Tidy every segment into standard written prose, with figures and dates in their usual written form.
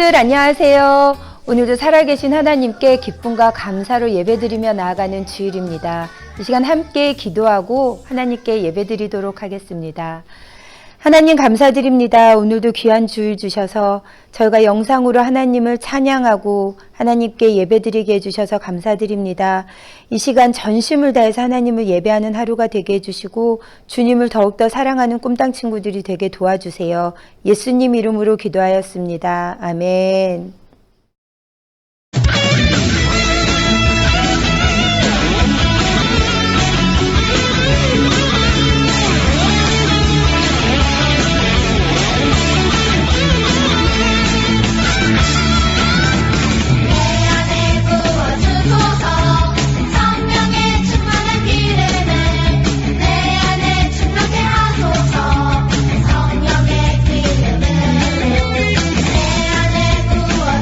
성도님들 안녕하세요. 오늘도 살아계신 하나님께 기쁨과 감사로 예배드리며 나아가는 주일입니다. 이 시간 함께 기도하고 하나님께 예배드리도록 하겠습니다. 하나님 감사드립니다. 오늘도 귀한 주일 주셔서 저희가 영상으로 하나님을 찬양하고 하나님께 예배드리게 해주셔서 감사드립니다. 이 시간 전심을 다해서 하나님을 예배하는 하루가 되게 해주시고 주님을 더욱더 사랑하는 꿈땅 친구들이 되게 도와주세요. 예수님 이름으로 기도하였습니다. 아멘. 성령의 기름을 내 안에 부어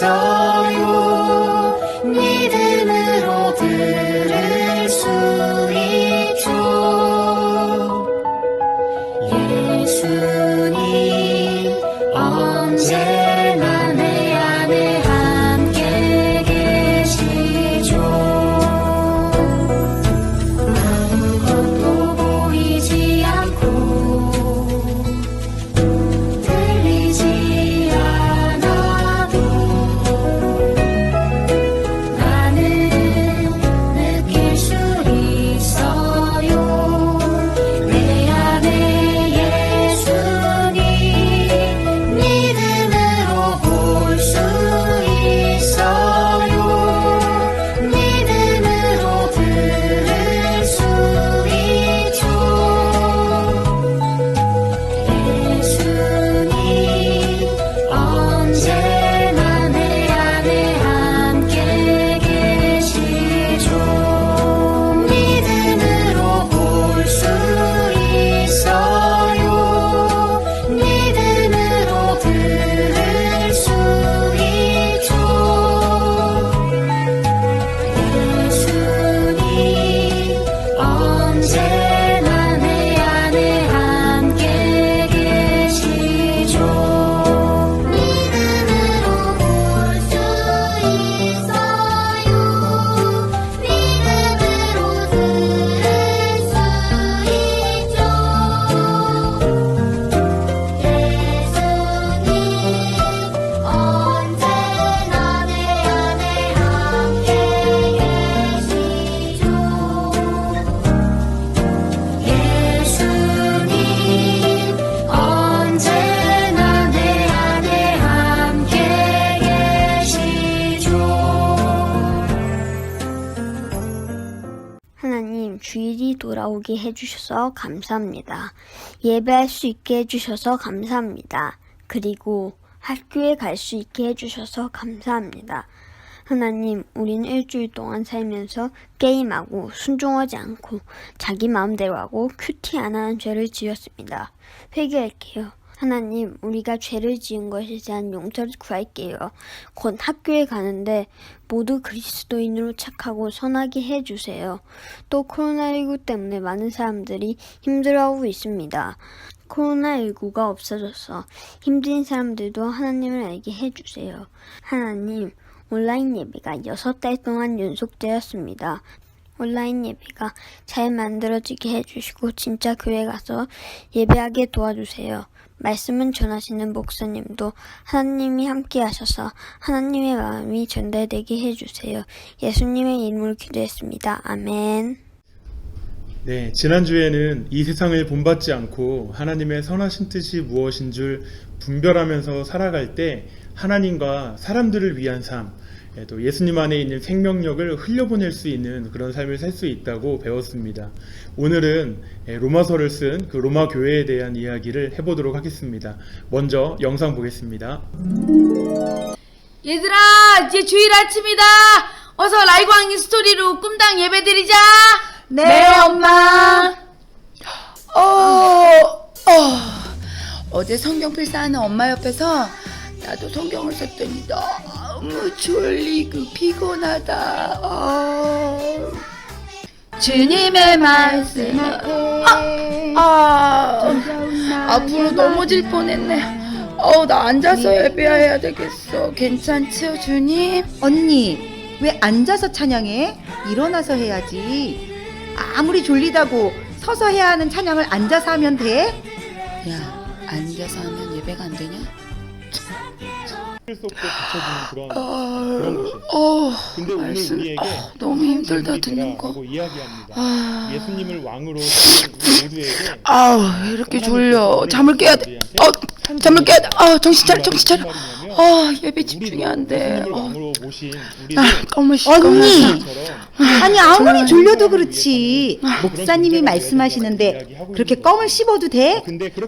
있어요. 믿음으로 들을 수 있죠. 예수님 언제나 내 안에 함께 계시죠. 아무것도 보이지 않고 들리지 않아도 나는 느낄 수 있어요. 내 안에 예수님 믿음으로 볼 수 있어요. 믿음으로 들을 수 있죠. 예수님 언제나 내 안에 함께 계시죠. 믿음으로 볼 수 있어요. 믿음으로 들을 수 있죠. 예수님 언제나 내 안에 함께 계시죠. 믿음으로 볼 수 있어요. 믿음으로 들을 수 있죠. 예수님 언제나 내 안에 함께 계시죠. 예수님 언제나 내 안에 함께 계시죠. 하나님, 주일이 돌아오게 해주셔서 감사합니다. 예배할 수 있게 해주셔서 감사합니다. 그리고 학교에 갈 수 있게 해주셔서 감사합니다. 하나님, 우린 일주일 동안 살면서 게임하고 순종하지 않고 자기 마음대로 하고 큐티 안 하는 죄를 지었습니다. 회개할게요. 하나님, 우리가 죄를 지은 것에 대한 용서를 구할게요. 곧 학교에 가는데 모두 그리스도인으로 착하고 선하게 해주세요. 또 코로나19 때문에 많은 사람들이 힘들어하고 있습니다. 코로나19가 없어져서 힘든 사람들도 하나님을 알게 해주세요. 하나님, 온라인 예배가 6달 동안 연속되었습니다. 온라인 예배가 잘 만들어지게 해주시고 진짜 교회 가서 예배하게 도와주세요. 말씀은 전하시는 목사님도 하나님이 함께 하셔서 하나님의 마음이 전달되게 해주세요. 예수님의 이름으로 기도했습니다. 아멘. 네, 지난주에는 이 세상을 본받지 않고 하나님의 선하신 뜻이 무엇인 줄 분별하면서 살아갈 때 하나님과 사람들을 위한 삶, 또 예수님 안에 있는 생명력을 흘려보낼 수 있는 그런 삶을 살 수 있다고 배웠습니다. 오늘은 로마서를 쓴 그 로마 교회에 대한 이야기를 해보도록 하겠습니다. 먼저 영상 보겠습니다. 얘들아, 이제 주일 아침이다. 어서 라이브 왕님 스토리로 꿈당 예배드리자. 네, 엄마. 어제 성경 필사하는 엄마 옆에서 나도 성경을 썼더니 너무 졸리고 피곤하다. 주님의 말씀. 앞으로 넘어질 뻔했네. 나 앉아서 예배해야 되겠어. 괜찮지요, 주님? 언니, 왜 앉아서 찬양해? 일어나서 해야지. 아무리 졸리다고 서서 해야 하는 찬양을 앉아서 하면 돼? 야, 앉아서 하면 예배가 안 되냐? 속도 비춰주는 그런 곳이에요. 근데 오늘 우리에게 너무 힘들다 듣는 거. 이야기합니다. 예수님을 왕으로 삼는 우리 모두에게 이렇게 졸려. 잠을 깨야 돼. 잠을 깨야 돼. 정신 차려, 정신 차려. 예배 집중이 안 돼. 왕으로 모신 너무 언니! 아니 아무리 졸려도 그렇지 목사님이 말씀하시는데 그렇게 껌을 씹어도 돼?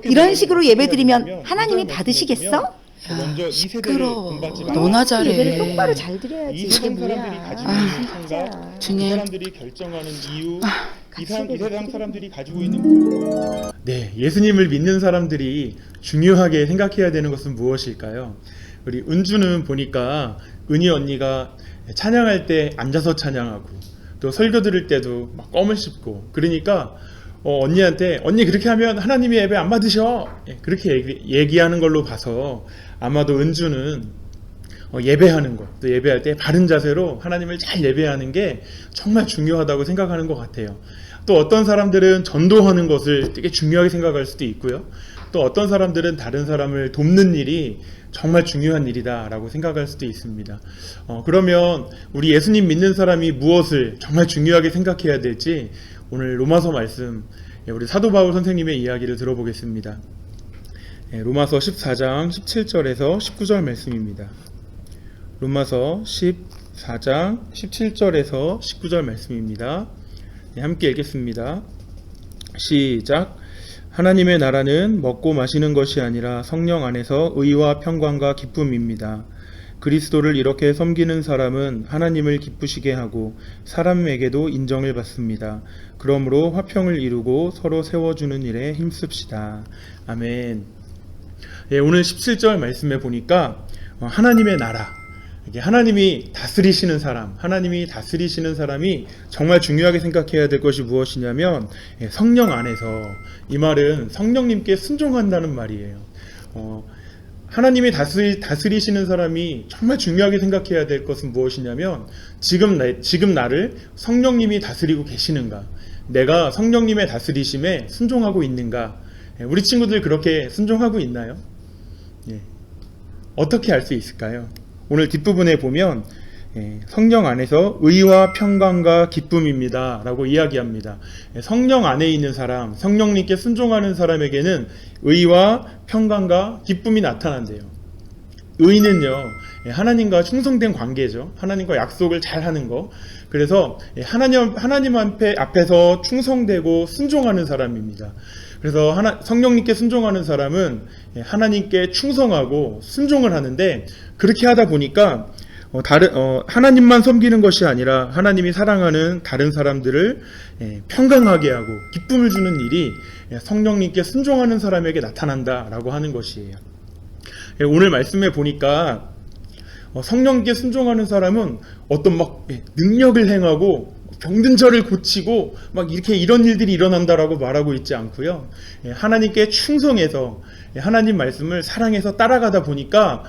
이런 식으로 예배드리면 하나님이 받으시겠어? 먼저 이 세대를 시끄러워. 본받지 말고 너나 예배를 잘해. 똑바로 잘 드려야지. 이 세상 사람들이 가지고 있는 생각, 이 주님. 사람들이 결정하는 이유, 이 세상 사람들이 가지고 있는 네, 예수님을 믿는 사람들이 중요하게 생각해야 되는 것은 무엇일까요? 우리 은주는 보니까 은희 언니가 찬양할 때 앉아서 찬양하고 또 설교 들을 때도 막 껌을 씹고 그러니까 언니한테 언니 그렇게 하면 하나님이 예배 안 받으셔 그렇게 얘기하는 걸로 봐서 아마도 은주는 예배하는 것, 또 예배할 때 바른 자세로 하나님을 잘 예배하는 게 정말 중요하다고 생각하는 것 같아요. 또 어떤 사람들은 전도하는 것을 되게 중요하게 생각할 수도 있고요. 또 어떤 사람들은 다른 사람을 돕는 일이 정말 중요한 일이다라고 생각할 수도 있습니다. 그러면 우리 예수님 믿는 사람이 무엇을 정말 중요하게 생각해야 될지 오늘 로마서 말씀, 우리 사도 바울 선생님의 이야기를 들어보겠습니다. 로마서 14장 17절에서 19절 말씀입니다. 로마서 14장 17절에서 19절 말씀입니다. 함께 읽겠습니다. 시작. 하나님의 나라는 먹고 마시는 것이 아니라 성령 안에서 의와 평강과 기쁨입니다. 그리스도를 이렇게 섬기는 사람은 하나님을 기쁘시게 하고 사람에게도 인정을 받습니다. 그러므로 화평을 이루고 서로 세워주는 일에 힘씁시다. 아멘. 오늘 17절 말씀에 보니까 하나님의 나라, 이게 하나님이 다스리시는 사람, 하나님이 다스리시는 사람이 정말 중요하게 생각해야 될 것이 무엇이냐면 성령 안에서, 이 말은 성령님께 순종한다는 말이에요. 하나님이 다스리시는 사람이 정말 중요하게 생각해야 될 것은 무엇이냐면 지금 나를 성령님이 다스리고 계시는가, 내가 성령님의 다스리심에 순종하고 있는가. 우리 친구들 그렇게 순종하고 있나요? 어떻게 알 수 있을까요? 오늘 뒷부분에 보면 성령 안에서 의와 평강과 기쁨입니다 라고 이야기합니다. 성령 안에 있는 사람, 성령님께 순종하는 사람에게는 의와 평강과 기쁨이 나타난대요. 의는요, 하나님과 충성된 관계죠. 하나님과 약속을 잘 하는 거. 그래서 하나님 앞에서 충성되고 순종하는 사람입니다. 그래서 성령님께 순종하는 사람은 하나님께 충성하고 순종을 하는데, 그렇게 하다 보니까 하나님만 섬기는 것이 아니라 하나님이 사랑하는 다른 사람들을 평강하게 하고 기쁨을 주는 일이 성령님께 순종하는 사람에게 나타난다라고 하는 것이에요. 오늘 말씀에 보니까 성령님께 순종하는 사람은 어떤 막 능력을 행하고 병든 저를 고치고 막 이런 일들이 일어난다라고 말하고 있지 않고요. 하나님께 충성해서 하나님 말씀을 사랑해서 따라가다 보니까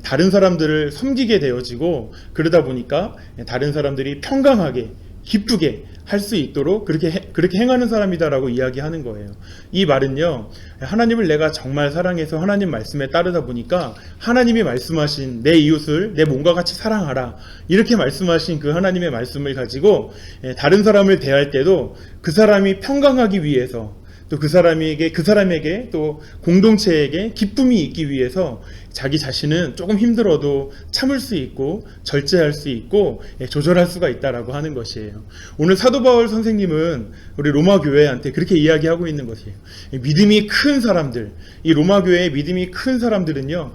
다른 사람들을 섬기게 되어지고, 그러다 보니까 다른 사람들이 평강하게 기쁘게 할 수 있도록 그렇게 행하는 사람이다라고 이야기하는 거예요. 이 말은요, 하나님을 내가 정말 사랑해서 하나님 말씀에 따르다 보니까 하나님이 말씀하신 내 이웃을 내 몸과 같이 사랑하라, 이렇게 말씀하신 그 하나님의 말씀을 가지고 다른 사람을 대할 때도 그 사람이 평강하기 위해서, 또 그 사람에게 또 공동체에게 기쁨이 있기 위해서 자기 자신은 조금 힘들어도 참을 수 있고 절제할 수 있고 조절할 수가 있다라고 하는 것이에요. 오늘 사도 바울 선생님은 우리 로마 교회한테 그렇게 이야기하고 있는 것이에요. 믿음이 큰 사람들, 이 로마 교회의 믿음이 큰 사람들은요,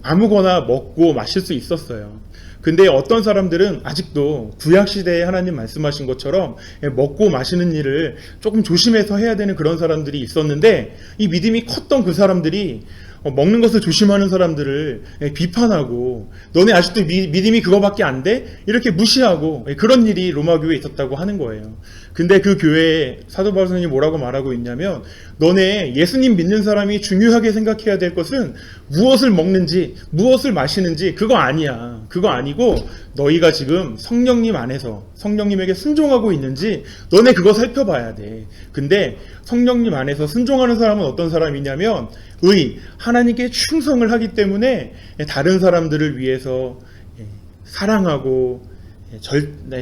아무거나 먹고 마실 수 있었어요. 근데 어떤 사람들은 아직도 구약시대에 하나님 말씀하신 것처럼 먹고 마시는 일을 조금 조심해서 해야 되는 그런 사람들이 있었는데, 이 믿음이 컸던 그 사람들이 먹는 것을 조심하는 사람들을 비판하고, 너네 아직도 믿음이 그거밖에 안 돼? 이렇게 무시하고, 그런 일이 로마 교회에 있었다고 하는 거예요. 근데 그 교회에 사도 바울 선생님이 뭐라고 말하고 있냐면, 너네 예수님 믿는 사람이 중요하게 생각해야 될 것은 무엇을 먹는지 무엇을 마시는지 그거 아니야. 그거 아니고 너희가 지금 성령님 안에서 성령님에게 순종하고 있는지 너네 그거 살펴봐야 돼. 근데 성령님 안에서 순종하는 사람은 어떤 사람이냐면 하나님께 충성을 하기 때문에 다른 사람들을 위해서 사랑하고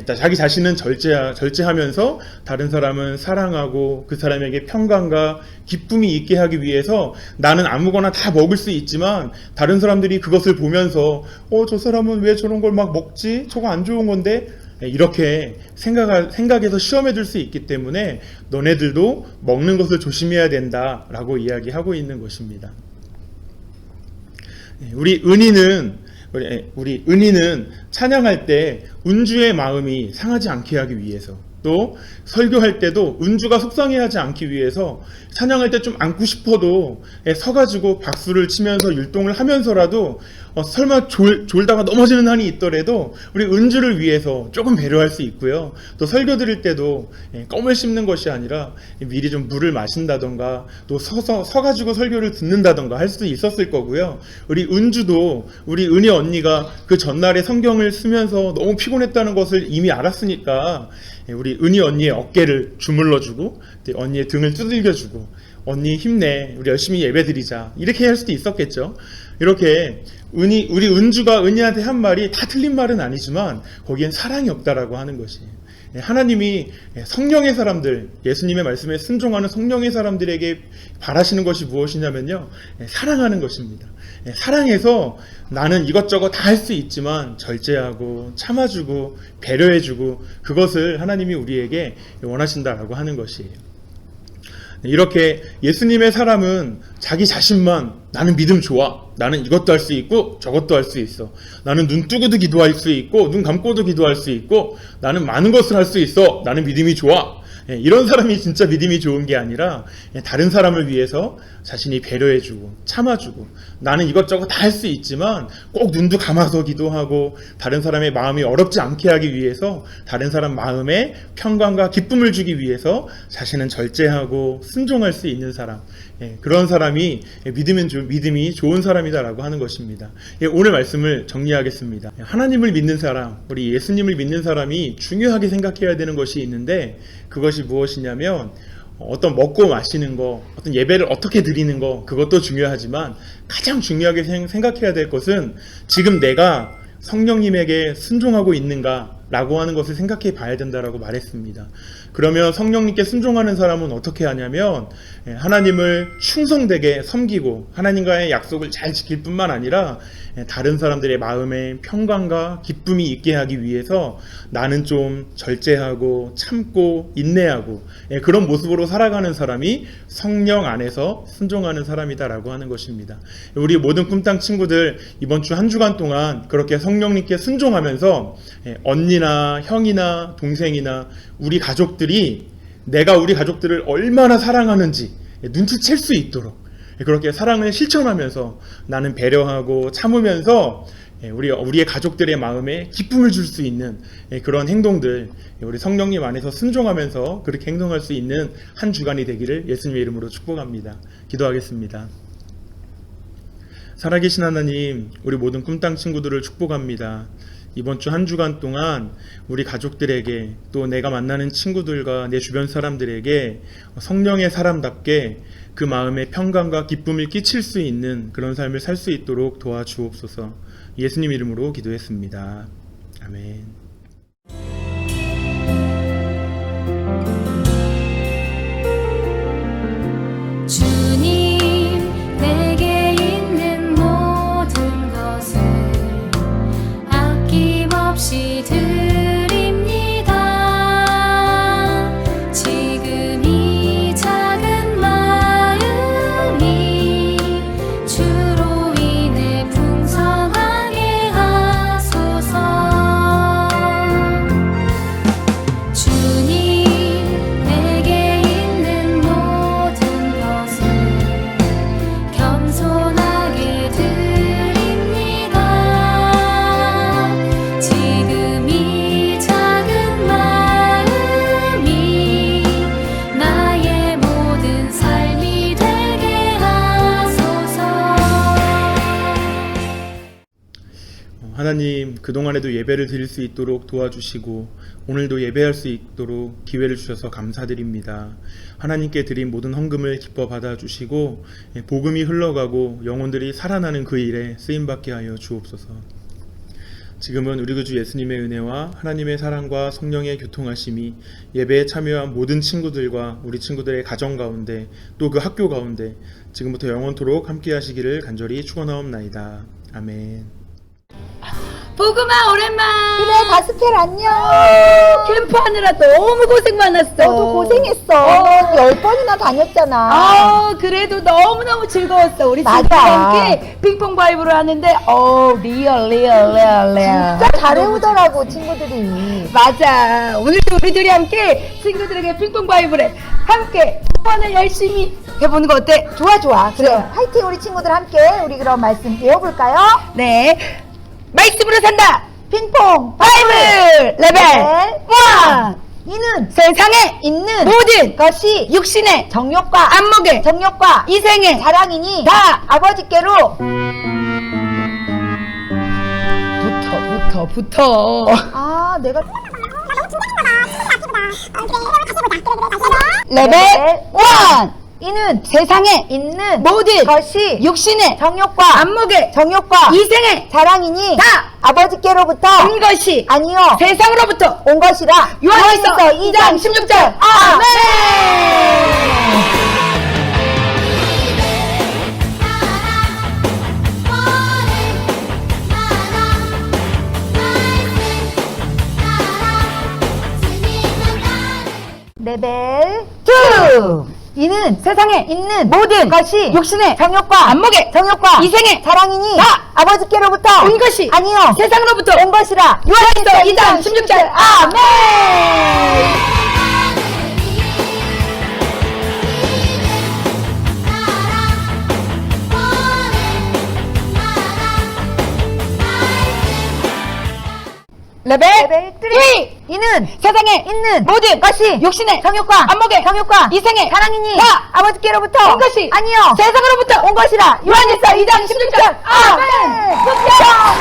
자기 자신은 절제하면서 다른 사람은 사랑하고 그 사람에게 평강과 기쁨이 있게 하기 위해서, 나는 아무거나 다 먹을 수 있지만 다른 사람들이 그것을 보면서 저 사람은 왜 저런 걸 막 먹지? 저거 안 좋은 건데? 이렇게 생각해서 시험에 들 수 있기 때문에 너네들도 먹는 것을 조심해야 된다라고 이야기하고 있는 것입니다. 우리 은희는 찬양할 때 은주의 마음이 상하지 않게 하기 위해서, 또 설교할 때도 은주가 속상해하지 않기 위해서 찬양할 때 좀 앉고 싶어도 서가지고 박수를 치면서 율동을 하면서라도 설마 졸다가 넘어지는 한이 있더라도 우리 은주를 위해서 조금 배려할 수 있고요. 또 설교 드릴 때도 껌을 씹는 것이 아니라 미리 좀 물을 마신다던가 또 서가지고 설교를 듣는다던가 할 수도 있었을 거고요. 우리 은주도 우리 은희 언니가 그 전날에 성경을 쓰면서 너무 피곤했다는 것을 이미 알았으니까 우리 은희 언니의 어깨를 주물러주고 언니의 등을 두들겨주고 언니 힘내, 우리 열심히 예배드리자, 이렇게 할 수도 있었겠죠. 이렇게 우리 은주가 은희한테 한 말이 다 틀린 말은 아니지만 거기엔 사랑이 없다라고 하는 것이, 하나님이 성령의 사람들, 예수님의 말씀에 순종하는 성령의 사람들에게 바라시는 것이 무엇이냐면요, 사랑하는 것입니다. 사랑해서 나는 이것저것 다 할 수 있지만 절제하고 참아주고 배려해주고, 그것을 하나님이 우리에게 원하신다라고 하는 것이에요. 이렇게 예수님의 사람은 자기 자신만, 나는 믿음 좋아, 나는 이것도 할 수 있고 저것도 할 수 있어, 나는 눈 뜨고도 기도할 수 있고 눈 감고도 기도할 수 있고 나는 많은 것을 할 수 있어, 나는 믿음이 좋아, 이런 사람이 진짜 믿음이 좋은 게 아니라 다른 사람을 위해서 자신이 배려해주고 참아주고, 나는 이것저것 다 할 수 있지만 꼭 눈도 감아서 기도하고 다른 사람의 마음이 어렵지 않게 하기 위해서, 다른 사람 마음에 평강과 기쁨을 주기 위해서 자신은 절제하고 순종할 수 있는 사람, 그런 사람이 믿음이 좋은 사람이다라고 하는 것입니다. 오늘 말씀을 정리하겠습니다. 하나님을 믿는 사람, 우리 예수님을 믿는 사람이 중요하게 생각해야 되는 것이 있는데, 그것이 무엇이냐면 어떤 먹고 마시는 거, 어떤 예배를 어떻게 드리는 거, 그것도 중요하지만 가장 중요하게 생각해야 될 것은 지금 내가 성령님에게 순종하고 있는가 라고 하는 것을 생각해 봐야 된다라고 말했습니다. 그러면 성령님께 순종하는 사람은 어떻게 하냐면 하나님을 충성되게 섬기고 하나님과의 약속을 잘 지킬 뿐만 아니라 다른 사람들의 마음에 평강과 기쁨이 있게 하기 위해서 나는 좀 절제하고 참고 인내하고 그런 모습으로 살아가는 사람이 성령 안에서 순종하는 사람이다라고 하는 것입니다. 우리 모든 꿈땅 친구들 이번 주 한 주간 동안 그렇게 성령님께 순종하면서 언니나 형이나 동생이나 우리 가족들이 내가 우리 가족들을 얼마나 사랑하는지 눈치챌 수 있도록 그렇게 사랑을 실천하면서 나는 배려하고 참으면서 우리의 가족들의 마음에 기쁨을 줄 수 있는 그런 행동들, 우리 성령님 안에서 순종하면서 그렇게 행동할 수 있는 한 주간이 되기를 예수님의 이름으로 축복합니다. 기도하겠습니다. 살아계신 하나님, 우리 모든 꿈땅 친구들을 축복합니다. 이번 주 한 주간 동안 우리 가족들에게, 또 내가 만나는 친구들과 내 주변 사람들에게 성령의 사람답게 그 마음에 평강과 기쁨을 끼칠 수 있는 그런 삶을 살 수 있도록 도와주옵소서. 예수님 이름으로 기도했습니다. 아멘. 주님, 내게 있는 모든 것을 아낌없이 드립니다. 지금 이 작은 마음이 주로 인해 풍성하게 하소서. 주님, 내게 있는 모든 것을 겸손하게 드립니다. 지금 이 작은 마음이 나의 모든 삶이 되게 하소서. 하나님, 그동안에도 예배를 드릴 수 있도록 도와주시고 오늘도 예배할 수 있도록 기회를 주셔서 감사드립니다. 하나님께 드린 모든 헌금을 기뻐 받아주시고 복음이 흘러가고 영혼들이 살아나는 그 일에 쓰임받게 하여 주옵소서. 지금은 우리 구주 예수님의 은혜와 하나님의 사랑과 성령의 교통하심이 예배에 참여한 모든 친구들과 우리 친구들의 가정 가운데, 또 그 학교 가운데 지금부터 영원토록 함께 하시기를 간절히 축원하옵나이다. 아멘. 보그마 오랜만. 그래, 가스펠 안녕. 캠프하느라 너무 고생 많았어. 너도 고생했어. 10번이나 다녔잖아. 그래도 너무너무 즐거웠어. 우리 맞아. 친구들과 함께 핑퐁 바이브를 하는데, 리얼. 진짜 잘해오더라고, 친구들이. 맞아. 오늘도 우리들이 함께 친구들에게 핑퐁 바이브를 함께 후원을 열심히 해보는 거 어때? 좋아. 그래, 화이팅 우리 친구들 함께. 우리 그럼 말씀 배워볼까요? 네. 말씀으로 산다. 핑퐁 바이브 레벨 1. 이는 세상에 있는 모든 것이 육신의 정욕과 안목의 정욕과 이생의 자랑이니 다 아버지께로 붙어. 내가 레벨 1. 이는 세상에 있는 모든 것이 육신의 정욕과 안목의 정욕과 이생의 자랑이니 다 아버지께로부터 온 것이 아니요 세상으로부터 온 것이라 요한일서 2장 16절 16절 아멘. 레벨 2. 이는 세상에 있는 모든 것이 육신의 정욕과 안목의 정욕과 이생의 자랑이니 다 아버지께로부터 온 것이 아니요 세상으로부터 온 것이라 요한일서 2장 16절 아멘. 레벨 3. 이는 세상에 있는 모든 것이 육신의 정욕과 안목의 정욕과 이생의 자랑이니 다 아버지께로부터 온 것이 아니요 세상으로부터 온 것이라 요한일서 2장 16절 아멘. 축하.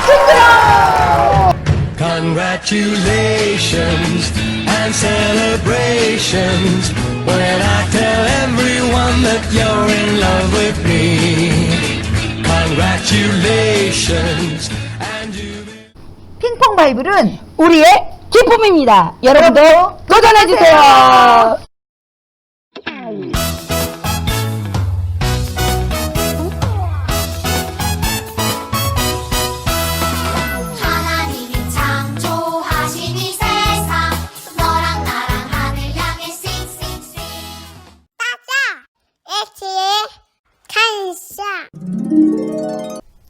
Congratulations and celebrations when I tell everyone that you're in love with me. Congratulations and you. 핑퐁 바이블은 우리의 기쁨입니다. 여러분도 도전해주세요. 하나님이 창조하신 이 세상 너랑 나랑 하늘 향해 싱싱싱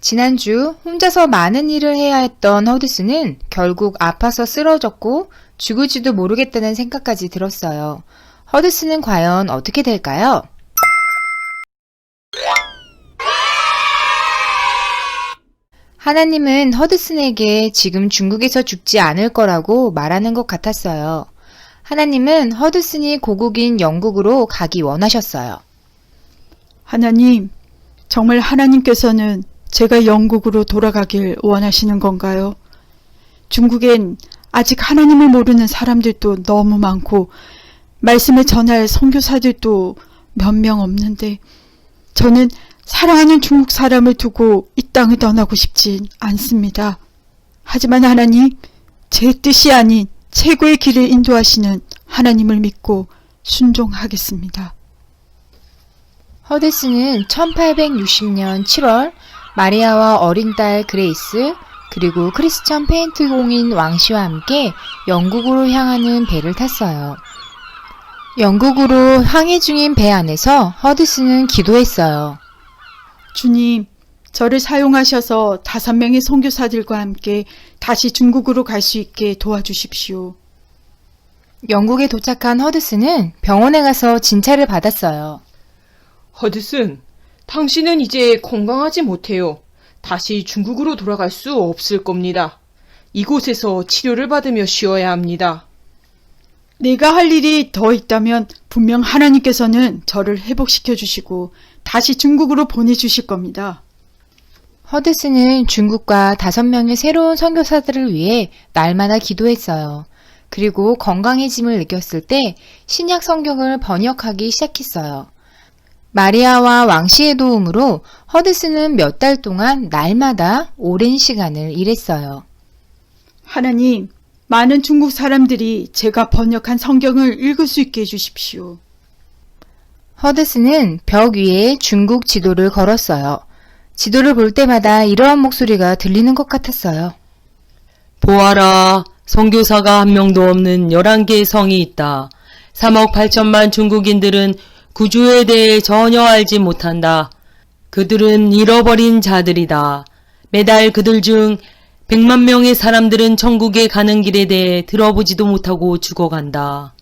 지난주 혼자서 많은 일을 해야 했던 허드슨은 결국 아파서 쓰러졌고 죽을지도 모르겠다는 생각까지 들었어요. 허드슨은 과연 어떻게 될까요? 하나님은 허드슨에게 지금 중국에서 죽지 않을 거라고 말하는 것 같았어요. 하나님은 허드슨이 고국인 영국으로 가기 원하셨어요. 하나님, 정말 하나님께서는 제가 영국으로 돌아가길 원하시는 건가요? 중국엔 아직 하나님을 모르는 사람들도 너무 많고 말씀을 전할 선교사들도 몇 명 없는데 저는 사랑하는 중국 사람을 두고 이 땅을 떠나고 싶진 않습니다. 하지만 하나님, 제 뜻이 아닌 최고의 길을 인도하시는 하나님을 믿고 순종하겠습니다. 허드슨은 1860년 7월 마리아와 어린 딸 그레이스 그리고 크리스천 페인트 공인 왕씨와 함께 영국으로 향하는 배를 탔어요. 영국으로 항해 중인 배 안에서 허드슨은 기도했어요. 주님, 저를 사용하셔서 5명의 선교사들과 함께 다시 중국으로 갈 수 있게 도와주십시오. 영국에 도착한 허드슨은 병원에 가서 진찰을 받았어요. 허드슨, 당신은 이제 건강하지 못해요. 다시 중국으로 돌아갈 수 없을 겁니다. 이곳에서 치료를 받으며 쉬어야 합니다. 내가 할 일이 더 있다면 분명 하나님께서는 저를 회복시켜 주시고 다시 중국으로 보내주실 겁니다. 허드슨은 중국과 5명의 새로운 선교사들을 위해 날마다 기도했어요. 그리고 건강해짐을 느꼈을 때 신약 성경을 번역하기 시작했어요. 마리아와 왕씨의 도움으로 허드슨은 몇 달 동안 날마다 오랜 시간을 일했어요. 하나님, 많은 중국 사람들이 제가 번역한 성경을 읽을 수 있게 해주십시오. 허드슨은 벽 위에 중국 지도를 걸었어요. 지도를 볼 때마다 이러한 목소리가 들리는 것 같았어요. 보아라, 선교사가 한 명도 없는 11개의 성이 있다. 3억 8천만 중국인들은 구주에 대해 전혀 알지 못한다. 그들은 잃어버린 자들이다. 매달 그들 중 100만 명의 사람들은 천국에 가는 길에 대해 들어보지도 못하고 죽어간다.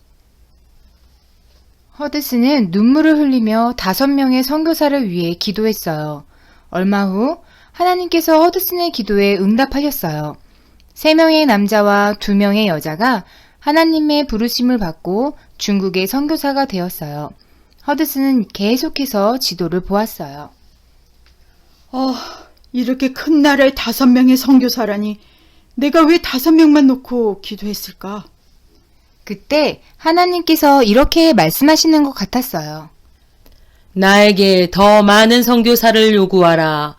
허드슨은 눈물을 흘리며 5명의 선교사를 위해 기도했어요. 얼마 후 하나님께서 허드슨의 기도에 응답하셨어요. 3명의 남자와 2명의 여자가 하나님의 부르심을 받고 중국의 선교사가 되었어요. 허드슨은 계속해서 지도를 보았어요. 이렇게 큰 나라에 5명의 선교사라니 내가 왜 5명만 놓고 기도했을까? 그때 하나님께서 이렇게 말씀하시는 것 같았어요. 나에게 더 많은 선교사를 요구하라.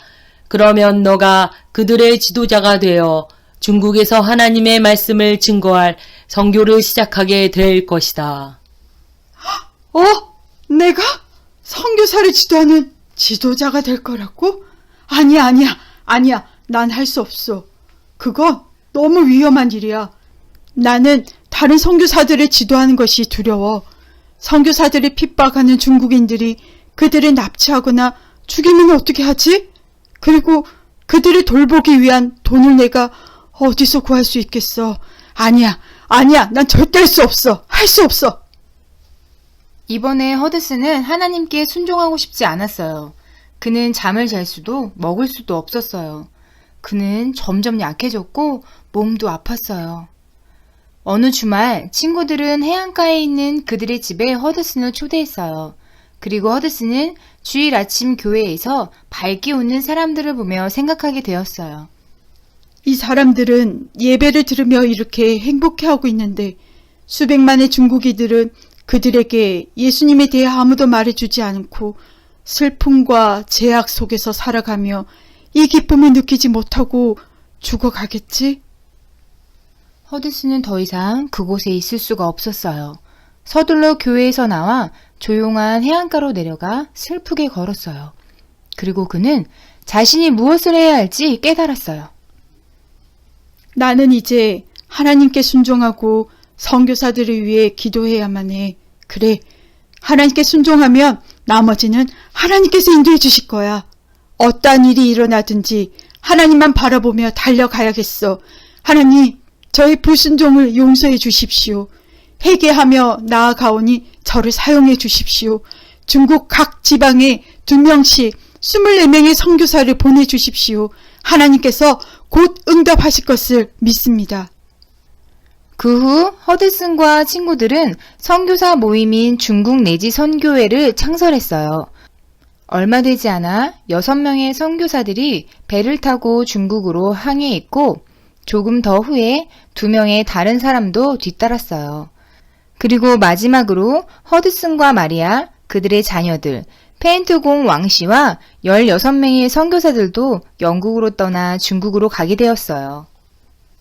그러면 너가 그들의 지도자가 되어 중국에서 하나님의 말씀을 증거할 선교를 시작하게 될 것이다. 내가 선교사를 지도하는 지도자가 될 거라고? 아니야. 난 할 수 없어. 그건 너무 위험한 일이야. 나는 다른 선교사들을 지도하는 것이 두려워. 선교사들을 핍박하는 중국인들이 그들을 납치하거나 죽이면 어떻게 하지? 그리고 그들을 돌보기 위한 돈을 내가 어디서 구할 수 있겠어? 아니야. 난 절대 할 수 없어. 할 수 없어. 이번에 허드슨은 하나님께 순종하고 싶지 않았어요. 그는 잠을 잘 수도 먹을 수도 없었어요. 그는 점점 약해졌고 몸도 아팠어요. 어느 주말 친구들은 해안가에 있는 그들의 집에 허드슨을 초대했어요. 그리고 허드슨은 주일 아침 교회에서 밝게 웃는 사람들을 보며 생각하게 되었어요. 이 사람들은 예배를 들으며 이렇게 행복해하고 있는데 수백만의 중국인들은 그들에게 예수님에 대해 아무도 말해주지 않고 슬픔과 제약 속에서 살아가며 이 기쁨을 느끼지 못하고 죽어가겠지? 허드슨은 더 이상 그곳에 있을 수가 없었어요. 서둘러 교회에서 나와 조용한 해안가로 내려가 슬프게 걸었어요. 그리고 그는 자신이 무엇을 해야 할지 깨달았어요. 나는 이제 하나님께 순종하고 선교사들을 위해 기도해야만 해. 그래, 하나님께 순종하면 나머지는 하나님께서 인도해 주실 거야. 어떠한 일이 일어나든지 하나님만 바라보며 달려가야겠어. 하나님, 저의 불순종을 용서해 주십시오. 회개하며 나아가오니 저를 사용해 주십시오. 중국 각 지방에 2명씩 24명의 선교사를 보내주십시오. 하나님께서 곧 응답하실 것을 믿습니다. 그 후 허드슨과 친구들은 선교사 모임인 중국 내지 선교회를 창설했어요. 얼마 되지 않아 6명의 선교사들이 배를 타고 중국으로 항해했고 조금 더 후에 2명의 다른 사람도 뒤따랐어요. 그리고 마지막으로 허드슨과 마리아, 그들의 자녀들, 페인트공 왕씨와 16명의 선교사들도 영국으로 떠나 중국으로 가게 되었어요.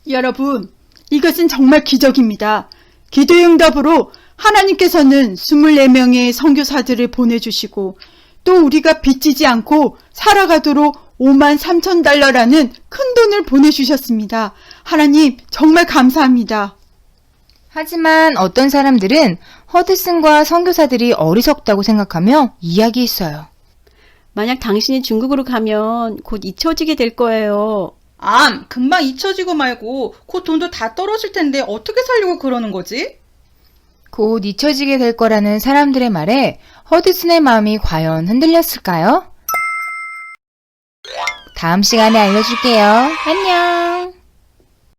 여러분, 이것은 정말 기적입니다. 기도의 응답으로 하나님께서는 24명의 선교사들을 보내주시고 또 우리가 빚지지 않고 살아가도록 53,000달러라는 큰 돈을 보내주셨습니다. 하나님, 정말 감사합니다. 하지만 어떤 사람들은 허드슨과 선교사들이 어리석다고 생각하며 이야기했어요. 만약 당신이 중국으로 가면 곧 잊혀지게 될 거예요. 금방 잊혀지고 말고 곧 돈도 다 떨어질 텐데 어떻게 살려고 그러는 거지? 곧 잊혀지게 될 거라는 사람들의 말에 허드슨의 마음이 과연 흔들렸을까요? 다음 시간에 알려줄게요. 안녕!